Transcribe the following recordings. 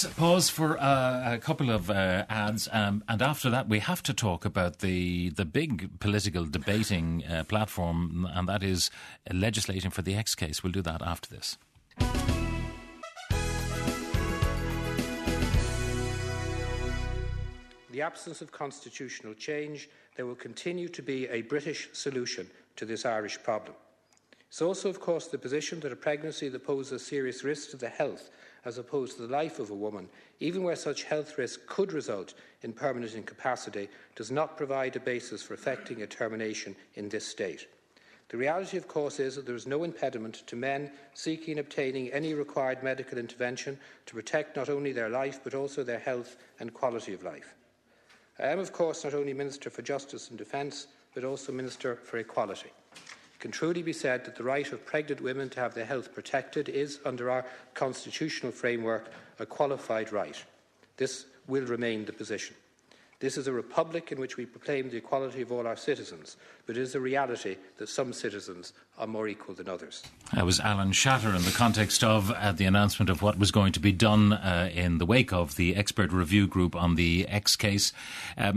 Pause for a couple of ads, and after that we have to talk about the big political debating platform, and that is legislating for the X case. We'll do that after this. The absence of constitutional change, there will continue to be a British solution to this Irish problem. It's also, of course, the position that a pregnancy that poses serious risk to the health as opposed to the life of a woman, even where such health risk could result in permanent incapacity, does not provide a basis for effecting a termination in this state. The reality, of course, is that there is no impediment to men seeking and obtaining any required medical intervention to protect not only their life but also their health and quality of life. I am, of course, not only Minister for Justice and Defence, but also Minister for Equality. It can truly be said that the right of pregnant women to have their health protected is, under our constitutional framework, a qualified right. This will remain the position. This is a republic in which we proclaim the equality of all our citizens, but it is a reality that some citizens are more equal than others. That was Alan Shatter in the context of the announcement of what was going to be done in the wake of the expert review group on the X case,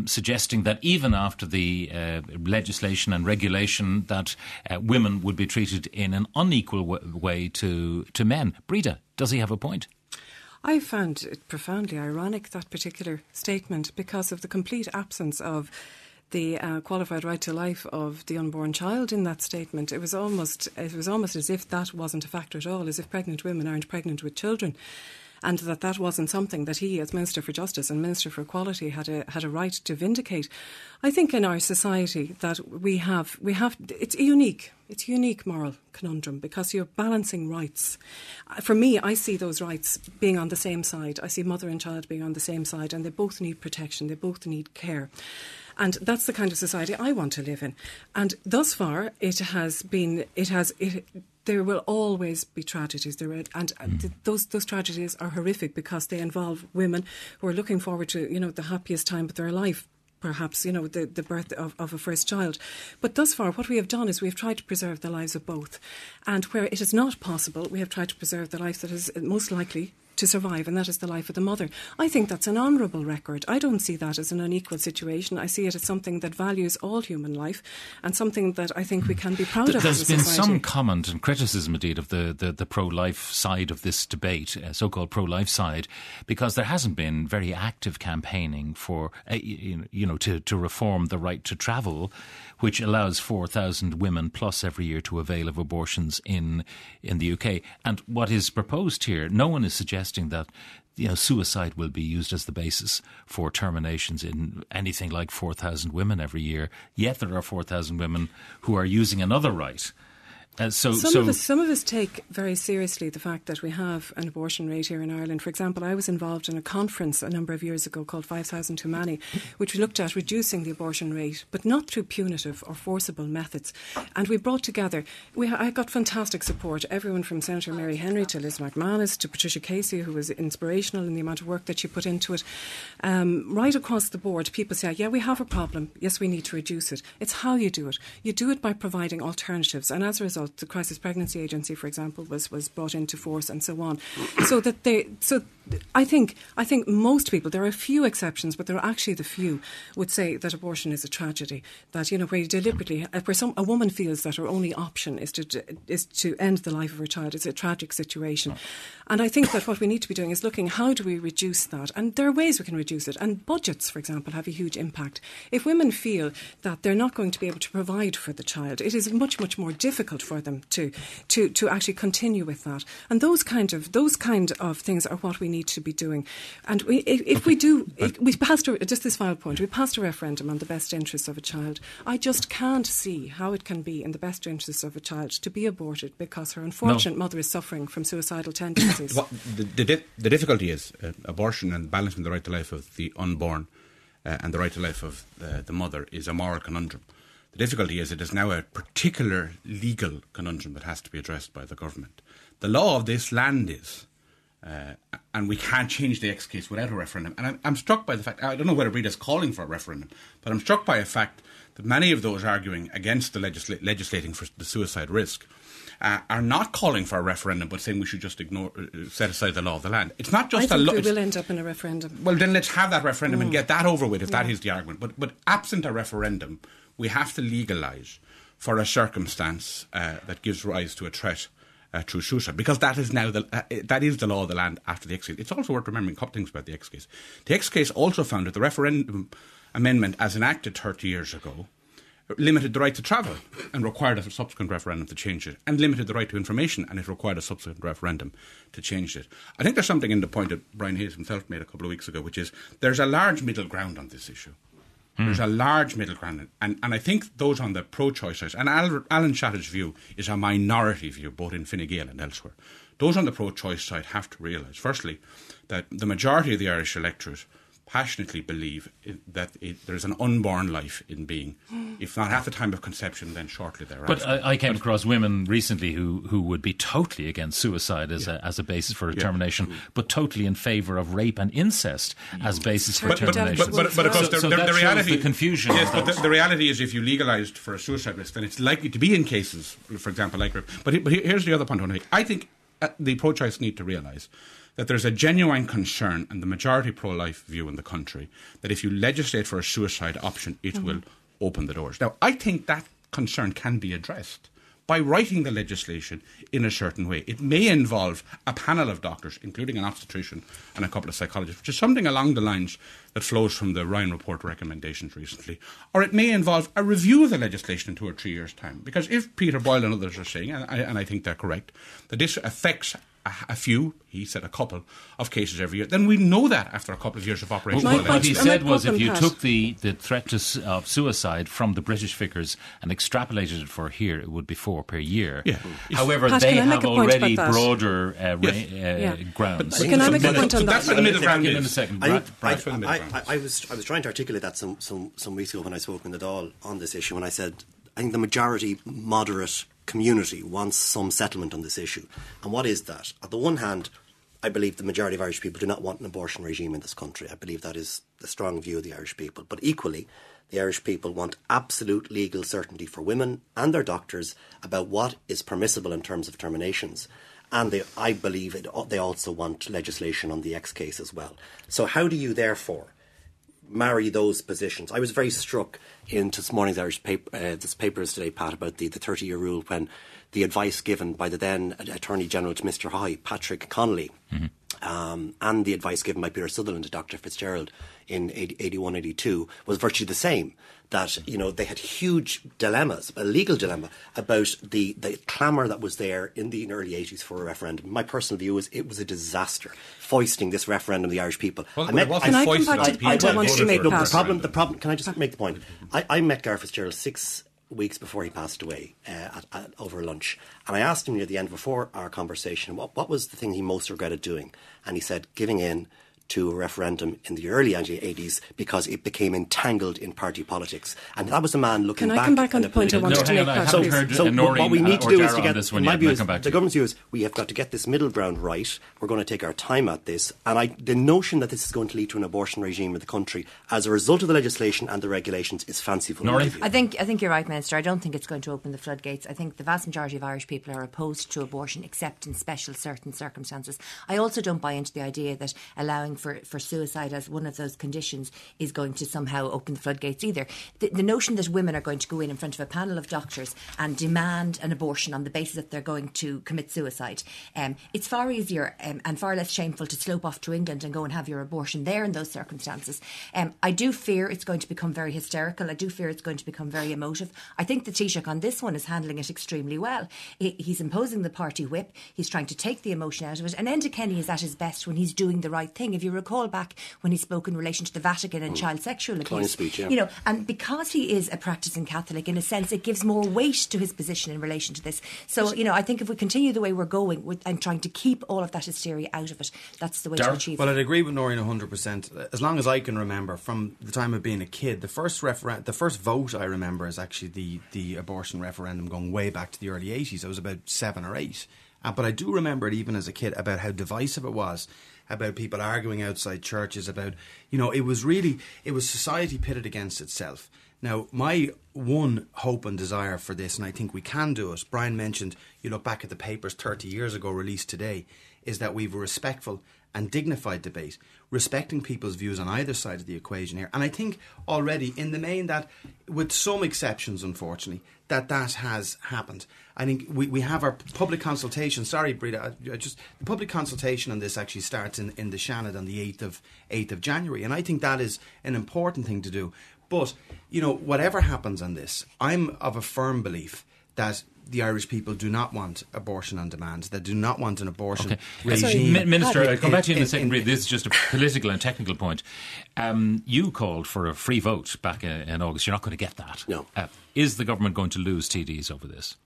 suggesting that even after the legislation and regulation that women would be treated in an unequal way to men. Breda, does he have a point? I found it profoundly ironic, that particular statement, because of the complete absence of the qualified right to life of the unborn child in that statement. It was almost as if that wasn't a factor at all, as if pregnant women aren't pregnant with children, and that wasn't something that he, as Minister for Justice and Minister for Equality, had a right to vindicate. I think in our society that we have it's a unique moral conundrum, because you're balancing rights. For me, I see those rights being on the same side. I see mother and child being on the same side, and they both need protection, they both need care. And that's the kind of society I want to live in. And thus far, there will always be tragedies. Those tragedies are horrific because they involve women who are looking forward to, the happiest time of their life. Perhaps, the birth of a first child. But thus far, what we have done is we have tried to preserve the lives of both. And where it is not possible, we have tried to preserve the life that is most likely to survive, and that is the life of the mother. I think that's an honourable record. I don't see that as an unequal situation. I see it as something that values all human life, and something that I think we can be proud of. There's been some comment and criticism, indeed, of the pro-life side of this debate, so-called pro-life side, because there hasn't been very active campaigning for, to reform the right to travel, which allows 4,000 women plus every year to avail of abortions in the UK. And what is proposed here, no one is suggesting that suicide will be used as the basis for terminations in anything like 4,000 women every year. Yet there are 4,000 women who are using another right. Some of us take very seriously the fact that we have an abortion rate here in Ireland. For example, I was involved in a conference a number of years ago called 5,000 Too Many, which looked at reducing the abortion rate, but not through punitive or forcible methods. And we brought together, I got fantastic support, everyone from Senator Mary Henry to Liz McManus to Patricia Casey, who was inspirational in the amount of work that she put into it. Right across the board, people say, yeah, we have a problem. Yes, we need to reduce it. It's how you do it. You do it by providing alternatives. And as a result, the Crisis Pregnancy Agency, for example, was brought into force, and so on. So I think most people, there are a few exceptions, but there are actually the few, would say that abortion is a tragedy. That where you deliberately, a woman feels that her only option is to end the life of her child. It's a tragic situation, and I think that what we need to be doing is looking, how do we reduce that? And there are ways we can reduce it. And budgets, for example, have a huge impact. If women feel that they're not going to be able to provide for the child, it is much more difficult for them to actually continue with that. And those kind of things are what we need to be doing. And we passed this final point. We passed a referendum on the best interests of a child. I just can't see how it can be in the best interests of a child to be aborted because her unfortunate mother is suffering from suicidal tendencies. The difficulty is abortion and balancing the right to life of the unborn and the right to life of the mother is a moral conundrum. The difficulty is it is now a particular legal conundrum that has to be addressed by the government. The law of this land is, and we can't change the X case without a referendum. And I'm struck by the fact, I don't know whether Breda's calling for a referendum, but I'm struck by the fact that many of those arguing against the legislating for the suicide risk are not calling for a referendum but saying we should just set aside the law of the land. It's not just I think we will end up in a referendum. Well, then let's have that referendum and get that over with if that is the argument. But absent a referendum, we have to legalise for a circumstance that gives rise to a threat through suicide, because that is now that is the law of the land after the X case. It's also worth remembering a couple of things about the X case. The X case also found that the referendum amendment, as enacted 30 years ago, limited the right to travel and required a subsequent referendum to change it, and limited the right to information, and it required a subsequent referendum to change it. I think there's something in the point that Brian Hayes himself made a couple of weeks ago, which is there's a large middle ground on this issue. There's a large middle ground, and I think those on the pro-choice side, and Alan Shatter's view is a minority view, both in Fine Gael and elsewhere. Those on the pro-choice side have to realise, firstly, that the majority of the Irish electorate passionately believe that there's an unborn life in being, if not at the time of conception, then shortly thereafter. But I came across women recently who would be totally against suicide as a basis for determination, but totally in favour of rape and incest as basis for determination. But of course, so the that reality, shows the confusion. Yes, but the reality is, if you legalised for a suicide risk, then it's likely to be in cases, for example, like rape. But here's the other point I want to make. I think the pro-choice need to realise that there's a genuine concern, and the majority pro-life view in the country, that if you legislate for a suicide option, it will open the doors. Now, I think that concern can be addressed by writing the legislation in a certain way. It may involve a panel of doctors, including an obstetrician and a couple of psychologists, which is something along the lines that flows from the Ryan Report recommendations recently. Or it may involve a review of the legislation in 2 or 3 years' time. Because if Peter Boyle and others are saying, and I think they're correct, that this affects a few, he said a couple, of cases every year, then we know that after a couple of years of operation. What he said was, if you took the threat of suicide from the British figures and extrapolated it for here, it would be 4 per year. Yeah. However, Pat, they have already broader grounds. Can I make a point on that? That's what the middle ground is. In a second. I was trying to articulate that some weeks ago when I spoke in the Dáil on this issue, and I said I think the majority moderate community wants some settlement on this issue. And what is that? On the one hand, I believe the majority of Irish people do not want an abortion regime in this country. I believe that is the strong view of the Irish people. But equally, the Irish people want absolute legal certainty for women and their doctors about what is permissible in terms of terminations. And I believe they also want legislation on the X case as well. So how do you therefore marry those positions? I was very struck in this morning's Irish papers today, Pat, about the 30-year rule, when the advice given by the then Attorney General to Mr High, Patrick Connolly, and the advice given by Peter Sutherland to Dr Fitzgerald in 81-82 was virtually the same. That, you know, they had huge dilemmas, a legal dilemma, about the clamour that was there in the early 80s for a referendum. My personal view is it was a disaster, foisting this referendum on the Irish people. Can I come back to the point I wanted to make? The problem, can I just make the point? I met Gareth Fitzgerald 6 weeks before he passed away over lunch, and I asked him near the end, before our conversation, what was the thing he most regretted doing? And he said giving in to a referendum in the early 80s because it became entangled in party politics. And that was a man looking back. Can I come back on the point I wanted to make? What we need to do is to get, in my view, the government's view is we have got to get this middle ground right. We're going to take our time at this. And the notion that this is going to lead to an abortion regime in the country as a result of the legislation and the regulations is fanciful. I think you're right, Minister. I don't think it's going to open the floodgates. I think the vast majority of Irish people are opposed to abortion except in certain circumstances. I also don't buy into the idea that allowing for suicide as one of those conditions is going to somehow open the floodgates either. The notion that women are going to go in front of a panel of doctors and demand an abortion on the basis that they're going to commit suicide, it's far easier and far less shameful to slope off to England and go and have your abortion there in those circumstances. I do fear it's going to become very hysterical. I do fear it's going to become very emotive. I think the Taoiseach on this one is handling it extremely well. He's imposing the party whip. He's trying to take the emotion out of it. And Enda Kenny is at his best when he's doing the right thing. If you recall back when he spoke in relation to the Vatican and child sexual abuse, speech, yeah. You know, and because he is a practicing Catholic, in a sense, it gives more weight to his position in relation to this. So, you know, I think if we continue the way we're going and trying to keep all of that hysteria out of it, that's the way to achieve it. Well, I'd agree with Noreen 100%. As long as I can remember, from the time of being a kid, the first vote I remember is actually the abortion referendum going way back to the early 80s. I was about 7 or 8. But I do remember it even as a kid about how divisive it was. about people arguing outside churches, about, it was society pitted against itself. Now, my one hope and desire for this, and I think we can do it, Brian mentioned, you look back at the papers 30 years ago released today, is that we've a respectful and dignified debate, respecting people's views on either side of the equation here. And I think already, in the main, that, with some exceptions, unfortunately, that has happened. I think we have our public consultation. Sorry, Breda, the public consultation on this actually starts in the Shannon on the 8th of January. And I think that is an important thing to do. But, whatever happens on this, I'm of a firm belief that the Irish people do not want abortion on demand. They do not want an abortion regime. Minister, I'll come back to you in a second. This is just a political and technical point. You called for a free vote back in August. You're not going to get that. No. Is the government going to lose TDs over this?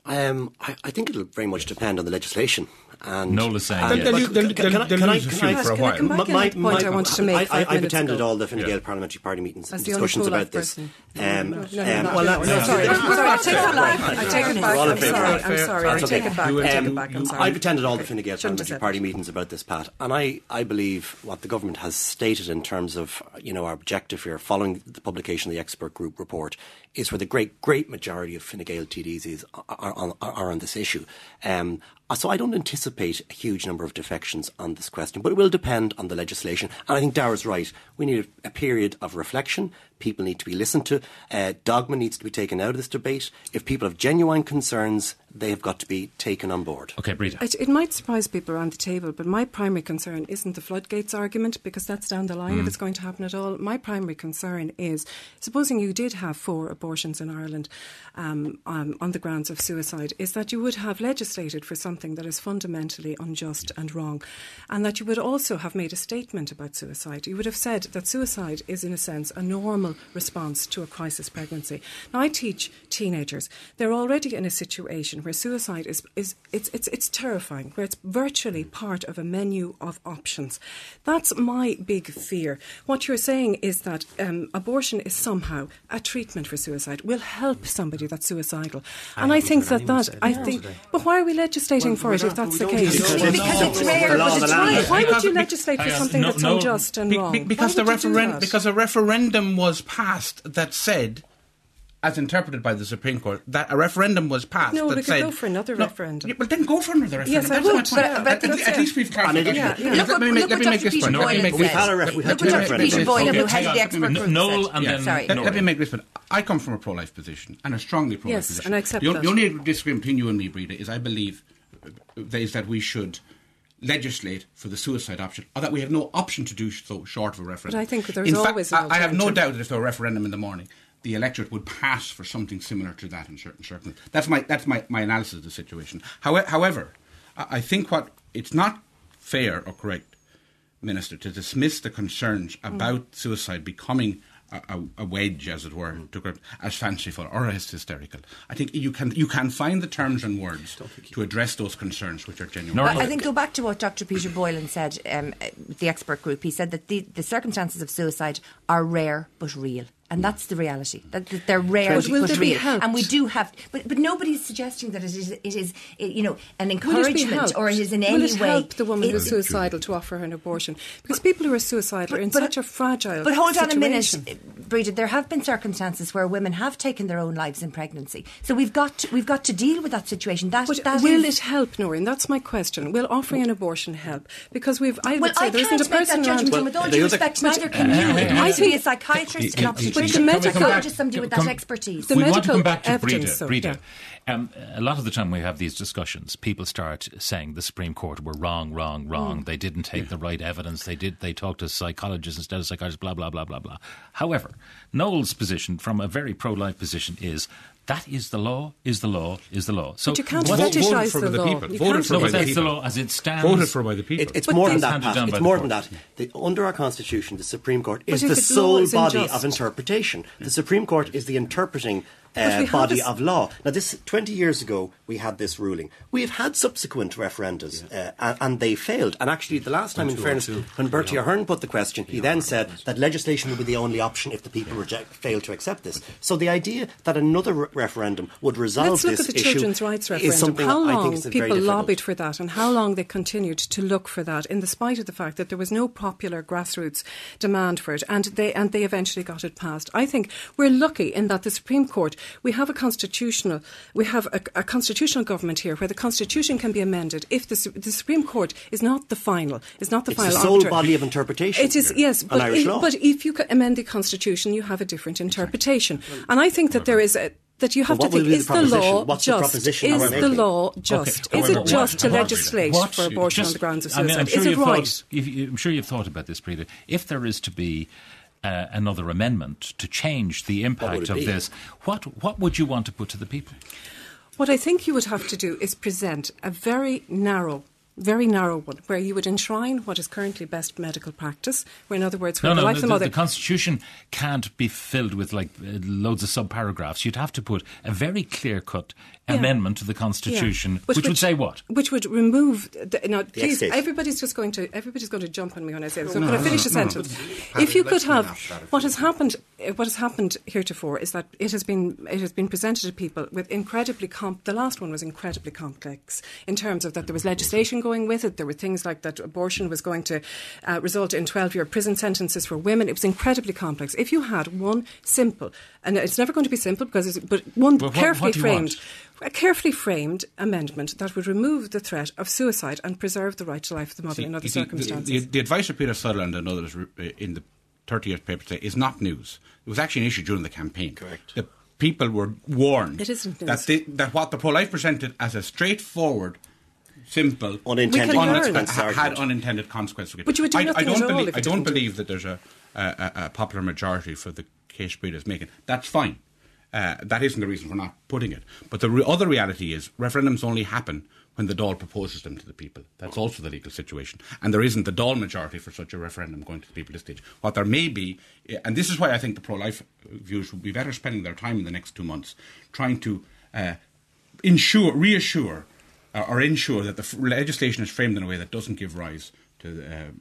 I think it'll very much depend on the legislation. And Noel is saying they'll lose a few for a while. I've attended all the Fine Gael Parliamentary Party meetings and discussions about this. Sorry, I take it back. I'm sorry. I take it back. I'm sorry. I've attended all the Fine Gael Parliamentary Party meetings about this, Pat, and I believe what the government has stated in terms of our objective here, following the publication of the expert group report, is where the great majority of Fine Gael TDs are on this issue. So I don't anticipate a huge number of defections on this question, but it will depend on the legislation. And I think Dara's right. We need a period of reflection. People need to be listened to. Dogma needs to be taken out of this debate. If people have genuine concerns, they have got to be taken on board. OK, Breda. It might surprise people around the table, but my primary concern isn't the floodgates argument, because that's down the line if it's going to happen at all. My primary concern is, supposing you did have 4 abortions in Ireland on the grounds of suicide, is that you would have legislated for something that is fundamentally unjust and wrong, and that you would also have made a statement about suicide. You would have said that suicide is, in a sense, a normal response to a crisis pregnancy. Now, I teach teenagers. They're already in a situation where suicide it's terrifying, where it's virtually part of a menu of options. That's my big fear. What you're saying is that abortion is somehow a treatment for suicide, will help somebody that's suicidal. And I think but why are we legislating for it if that's the case? Because it's rare, but it's right. Why would you legislate for something that's unjust and wrong? Because a referendum was passed that said, as interpreted by the Supreme Court, that a referendum was passed that said... No, we could go for another referendum. Well, then go for another referendum. Yes, I would. At least we've clarified. Let me make this point. We've had a referendum. Peter Boyle, who headed the expert group, Noel and then... Sorry. Let me make this point. I come from a pro-life position, and a strongly pro-life position. Yes, and I accept that. The only disagreement between you and me, Breda, is I believe is that we should legislate for the suicide option, or that we have no option to do so short of a referendum. But I think there's always an I have no alternative. doubt that if there were a referendum in the morning, the electorate would pass for something similar to that in certain circumstances. That's my analysis of the situation. However, I think it's not fair or correct, Minister, to dismiss the concerns about suicide becoming a wedge, as it were, as fanciful or as hysterical. I think you can find the terms and words to address those concerns, which are genuine. I think go back to what Dr. Peter Boylan said, the expert group. He said that the circumstances of suicide are rare but real. And that's the reality. That they're rare but real. And we do have... But nobody's suggesting that it is an encouragement or it is in any way... Will it help the woman who's suicidal to offer her an abortion? Because people who are suicidal are in such a fragile But hold on situation. a minute, Breda. There have been circumstances where women have taken their own lives in pregnancy. So we've got to deal with that situation. Will it help, Noreen? That's my question. Will offering an abortion help? Because I can't make that judgment, with all due respect, neither can you. It has to be a psychiatrist, an obstetrician, somebody with that expertise. We want to come back to Breda. A lot of the time we have these discussions, people start saying the Supreme Court were wrong. They didn't take the right evidence. They talked to psychologists instead of psychiatrists, blah, blah, blah, blah, blah. However, Noel's position, from a very pro-life position, is that is the law, is the law, is the law. So but you can't fetishize the law. Voted for by the people. The law as it stands. Voted for by the people. It's more than that, Pat. It's more than that. Under our Constitution, the Supreme Court is the sole body of interpretation. The Supreme Court is the interpreting body of law. Now, 20 years ago, we had this ruling. We have had subsequent referendums, and they failed. And actually, the last time, in fairness, when Bertie Ahern put the question, he then said that legislation would be the only option if the people fail to accept this. So the idea that another referendum would resolve this issue... Let's look at the children's rights referendum. How long people lobbied for that and how long they continued to look for that, in spite of the fact that there was no popular grassroots demand for it, and they eventually got it passed. I think we're lucky in that the Supreme Court, we have a constitutional government here where the Constitution can be amended if the Supreme Court is not the final. It's not the final the sole arbiter. body of interpretation. It is, yes, but if you amend the Constitution, you have a different interpretation. And I think that there is that you have to think, is the law just? Is the law just? Is it just to legislate for abortion on the grounds of suicide? Is it right? I'm sure you've thought about this, Breda. If there is to be another amendment to change the impact of this, what would you want to put to the people? What I think you would have to do is present a very narrow one, where you would enshrine what is currently best medical practice, where, in other words, where the Constitution can't be filled with loads of sub-paragraphs. You'd have to put a very clear-cut amendment to the Constitution, which would say what? Which would remove... please, everybody's going to jump on me when I say this. So can I finish the sentence? If you could have... What has happened heretofore is that it has been presented to people with incredibly... the last one was incredibly complex in terms of that there was legislation going with it. There were things like that abortion was going to result in 12-year prison sentences for women. It was incredibly complex. If you had one simple, and it's never going to be simple but one a carefully framed amendment that would remove the threat of suicide and preserve the right to life of the mother in other circumstances. The advice of Peter Sutherland and others in the 30th paper today is not news. It was actually an issue during the campaign. Correct. The people were warned that what the pro-life presented as a straightforward, simple, had unintended consequences. But you would do nothing at all. I don't believe that there's a popular majority for the case Breda is making. That's fine. That isn't the reason for not putting it. But the other reality is referendums only happen when the Dáil proposes them to the people. That's also the legal situation. And there isn't the Dáil majority for such a referendum going to the people at this stage. What there may be, and this is why I think the pro-life views would be better spending their time in the next 2 months trying to reassure that the legislation is framed in a way that doesn't give rise to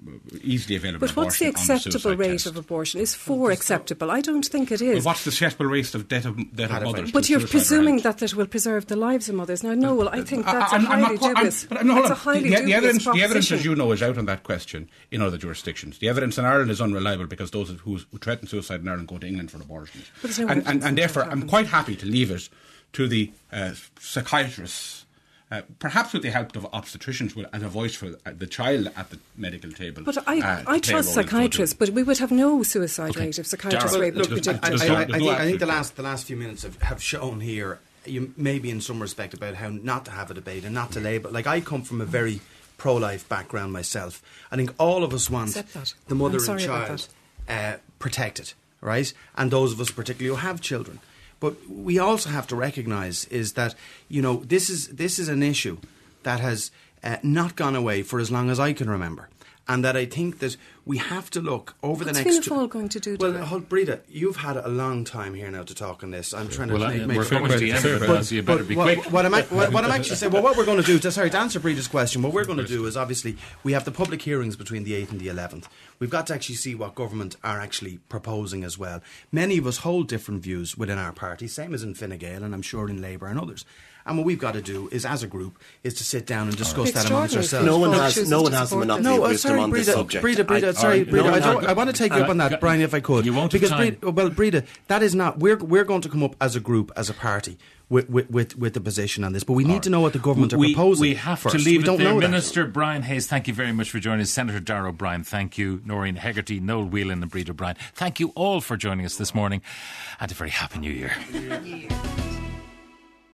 easily available abortion. But what's the acceptable rate of abortion? Is 4 acceptable? I don't think it is. Well, what's the acceptable rate of death of mothers? But you're presuming that will preserve the lives of mothers. Now, Noel, I think that's a highly dubious The evidence, as you know, is out on that question in other jurisdictions. The evidence in Ireland is unreliable because those who threaten suicide in Ireland go to England for abortions. And therefore, I'm quite happy to leave it to the psychiatrists, perhaps with the help of obstetricians as a voice for the child at the medical table. But I trust psychiatrists, but we would have no suicide rate if psychiatrists were able to predict it. I think the last few minutes have shown here, maybe in some respect, about how not to have a debate and not to label. Like, I come from a very pro-life background myself. I think all of us want the mother and child protected, right? And those of us particularly who have children. But we also have to recognise is that, this is an issue that has not gone away for as long as I can remember. And that I think that we have to look over the next... What's Fianna Fáil going to do? Well, Breda, you've had a long time here now to talk on this. I'm trying to make we're coming to the end of it, so you better be quick. What I'm actually saying, what we're going to do, to answer Breda's question, what we're going to do is, obviously, we have the public hearings between the 8th and the 11th. We've got to actually see what government are actually proposing as well. Many of us hold different views within our party, same as in Fine Gael and I'm sure in Labour and others. And what we've got to do is, as a group, is to sit down and discuss that amongst ourselves. No one has the monopoly of wisdom on this subject. Breda, I want to take you up on that, Brian, if I could. You won't have time. Breda, that is not... We're going to come up as a group, as a party, with the position on this. But we need to know what the government are proposing. We have to leave it there. Minister Brian Hayes, thank you very much for joining us. Senator Breda O'Brien, thank you. Noreen Hegarty, Noel Whelan and Breda O'Brien. Thank you all for joining us this morning. And a very happy New Year.